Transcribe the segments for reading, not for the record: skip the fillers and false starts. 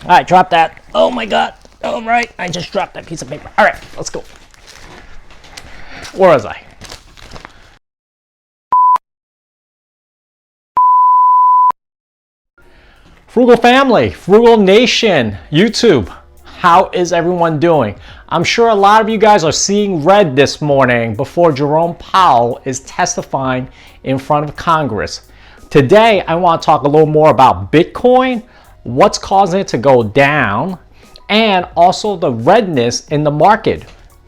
All right, drop that. Oh my God. All right, I just dropped that piece of paper. All right, let's go. Where was I? Frugal family, Frugal Nation, YouTube. How is everyone doing? I'm sure a lot of you guys are seeing red this morning before Jerome Powell is testifying in front of Congress. Today, I want to talk a little more about Bitcoin, what's causing it to go down, and also the redness in the market.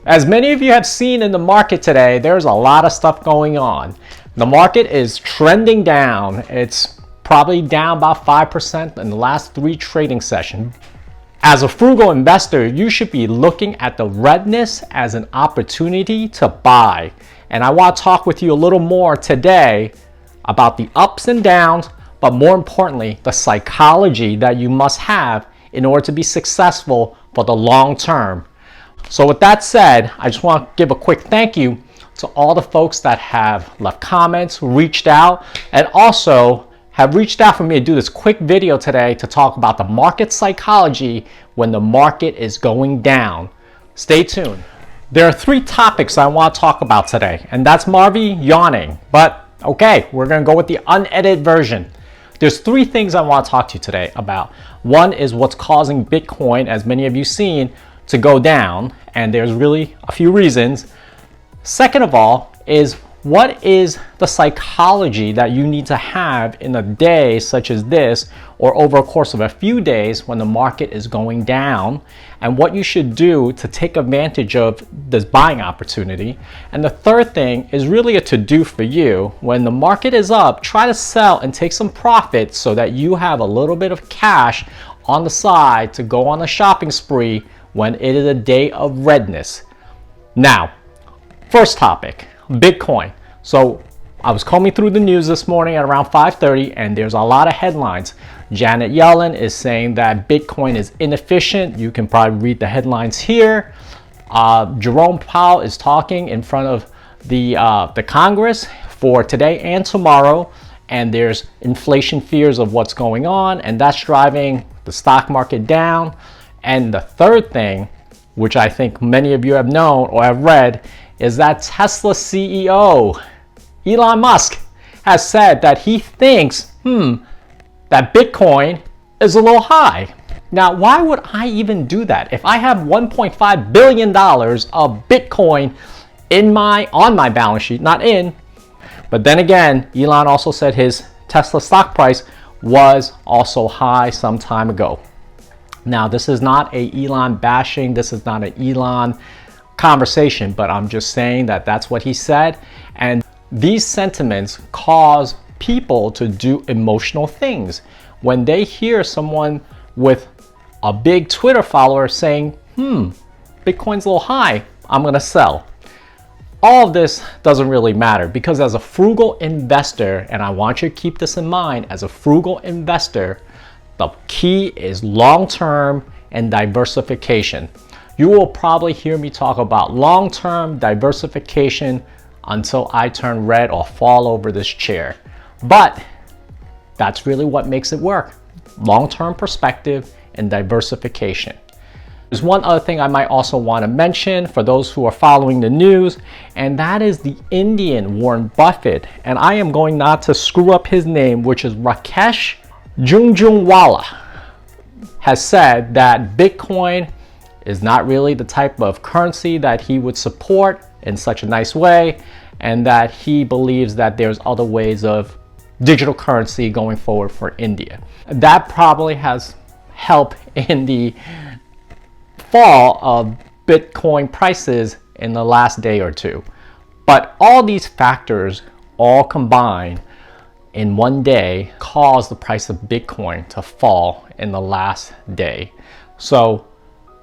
As many of you have seen in the market today, there's a lot of stuff going on. The market is trending down. It's probably down about 5% in the last 3 trading sessions. As a frugal investor, you should be looking at the redness as an opportunity to buy. And I want to talk with you a little more today about the ups and downs, but more importantly, the psychology that you must have in order to be successful for the long term. So with that said, I just want to give a quick thank you to all the folks that have left comments, reached out, and also have reached out for me to do this quick video today to talk about the market psychology when the market is going down. Stay tuned. There are 3 topics I want to talk about today, and that's Markey yawning, but okay, we're going to go with the unedited version. There's 3 things I want to talk to you today about. One is what's causing Bitcoin, as many of you seen, to go down, and there's really a few reasons. Second of all is what is the psychology that you need to have in a day such as this, or over a course of a few days when the market is going down, and what you should do to take advantage of this buying opportunity. And the third thing is really a to-do for you. When the market is up, try to sell and take some profit so that you have a little bit of cash on the side to go on a shopping spree when it is a day of redness. Now, first topic, Bitcoin. So I was combing through the news this morning at around 5:30, and there's a lot of headlines. Janet Yellen is saying that Bitcoin is inefficient. You can probably read the headlines here. Jerome Powell is talking in front of the Congress for today and tomorrow, and there's inflation fears of what's going on, and that's driving the stock market down. And the third thing, which I think many of you have known or have read, is that Tesla CEO, Elon Musk, has said that he thinks, that Bitcoin is a little high. Now, why would I even do that? If I have $1.5 billion of Bitcoin on my balance sheet, not in, but then again, Elon also said his Tesla stock price was also high some time ago. Now, this is not a Elon bashing, this is not an Elon conversation, but I'm just saying that that's what he said. And these sentiments cause people to do emotional things. When they hear someone with a big Twitter follower saying, Bitcoin's a little high, I'm gonna sell. All of this doesn't really matter, because as a frugal investor, and I want you to keep this in mind, as a frugal investor, the key is long-term and diversification. You will probably hear me talk about long-term diversification until I turn red or fall over this chair. But that's really what makes it work. Long-term perspective and diversification. There's one other thing I might also want to mention for those who are following the news, and that is the Indian Warren Buffett. And I am going not to screw up his name, which is Rakesh Jhunjhunwala, has said that Bitcoin is not really the type of currency that he would support in such a nice way, and that he believes that there's other ways of digital currency going forward for India. That probably has helped in the fall of Bitcoin prices in the last day or two. But all these factors all combined in one day caused the price of Bitcoin to fall in the last day. So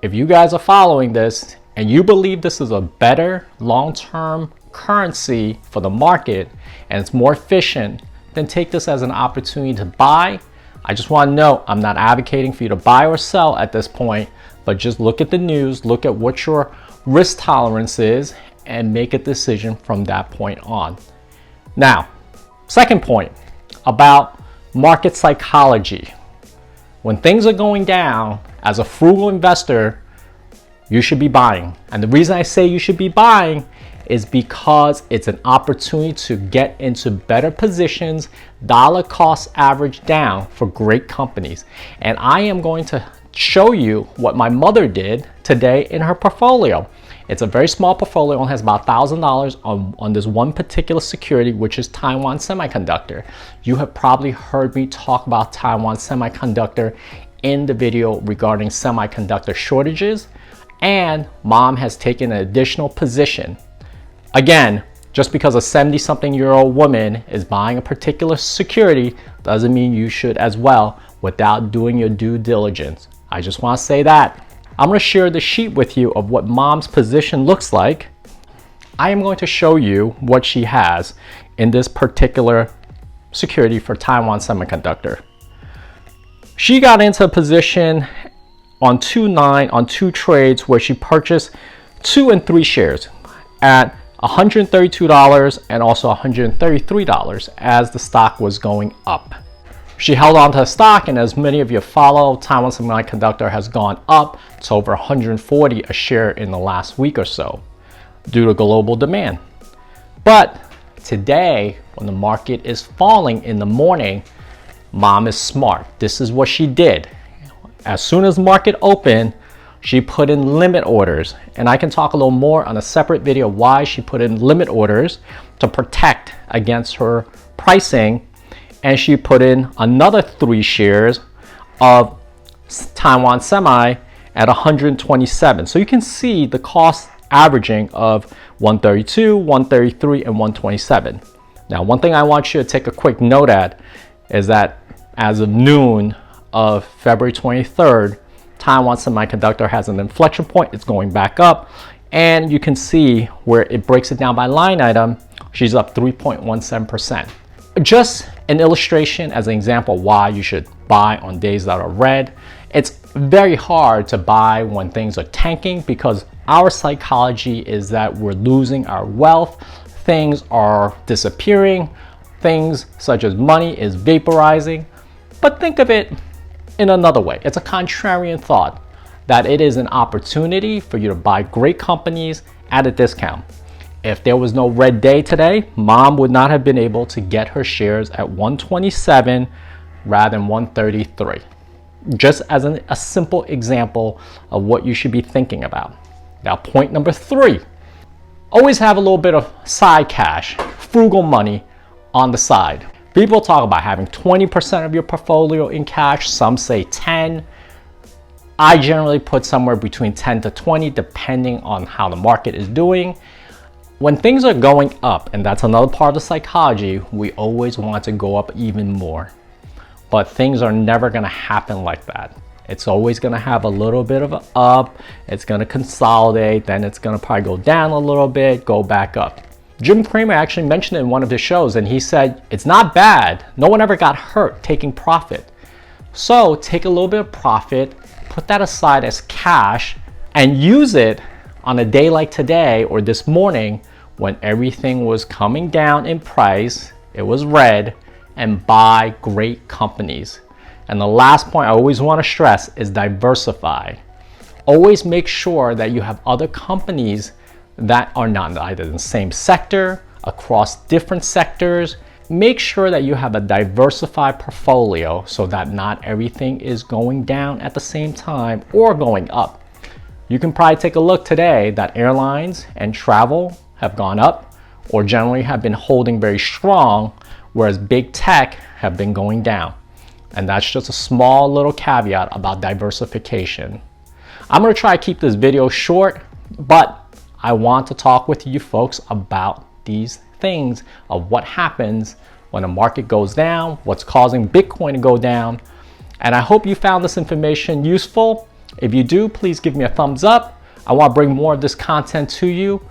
if you guys are following this and you believe this is a better long-term currency for the market and it's more efficient, then take this as an opportunity to buy. I just want to note, I'm not advocating for you to buy or sell at this point, but just look at the news, look at what your risk tolerance is, and make a decision from that point on. Now, Second point about market psychology. When things are going down, as a frugal investor, you should be buying. And the reason I say you should be buying is because it's an opportunity to get into better positions, dollar cost average down for great companies. And I am going to show you what my mother did today in her portfolio. It's a very small portfolio, only has about $1,000 on this one particular security, which is Taiwan Semiconductor. You have probably heard me talk about Taiwan Semiconductor in the video regarding semiconductor shortages, and mom has taken an additional position. Again, just because a 70-something-year-old woman is buying a particular security doesn't mean you should as well without doing your due diligence. I just want to say that. I'm going to share the sheet with you of what mom's position looks like. I am going to show you what she has in this particular security for Taiwan Semiconductor. She got into a position on 2/9 on 2 trades where she purchased 2 and 3 shares at $132 and also $133 as the stock was going up. She held on to the stock, and as many of you follow, Taiwan Semiconductor has gone up to over $140 a share in the last week or so due to global demand. But today, when the market is falling in the morning, mom is smart. This is what she did. As soon as market opened, she put in limit orders, and I can talk a little more on a separate video why she put in limit orders to protect against her pricing. And she put in another 3 shares of Taiwan Semi at 127. So you can see the cost averaging of 132, 133, and 127. Now, one thing I want you to take a quick note at is that as of noon of February 23rd, Taiwan Semiconductor has an inflection point. It's going back up, and you can see where it breaks it down by line item. She's up 3.17%. Just an illustration as an example why you should buy on days that are red. It's very hard to buy when things are tanking because our psychology is that we're losing our wealth, things are disappearing, things such as money is vaporizing. But think of it in another way. It's a contrarian thought that it is an opportunity for you to buy great companies at a discount. If there was no red day today, mom would not have been able to get her shares at 127 rather than 133. Just as a simple example of what you should be thinking about. Now, point number 3, always have a little bit of side cash, frugal money on the side. People talk about having 20% of your portfolio in cash. Some say 10. I generally put somewhere between 10 to 20 depending on how the market is doing. When things are going up, and that's another part of the psychology, we always want to go up even more. But things are never going to happen like that. It's always going to have a little bit of an up, it's going to consolidate, then it's going to probably go down a little bit, go back up. Jim Cramer actually mentioned it in one of his shows, and he said, it's not bad. No one ever got hurt taking profit. So take a little bit of profit, put that aside as cash, and use it on a day like today or this morning when everything was coming down in price, it was red, and buy great companies. And the last point I always want to stress is diversify. Always make sure that you have other companies that are not either in the same sector, across different sectors. Make sure that you have a diversified portfolio so that not everything is going down at the same time or going up. You can probably take a look today that airlines and travel have gone up or generally have been holding very strong, whereas big tech have been going down. And that's just a small little caveat about diversification. I'm going to try to keep this video short, but I want to talk with you folks about these things of what happens when the market goes down, what's causing Bitcoin to go down. And I hope you found this information useful. If you do, please give me a thumbs up. I want to bring more of this content to you.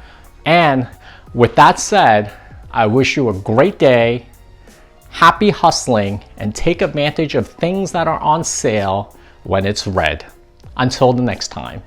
And with that said, I wish you a great day, happy hustling, and take advantage of things that are on sale when it's red. Until the next time.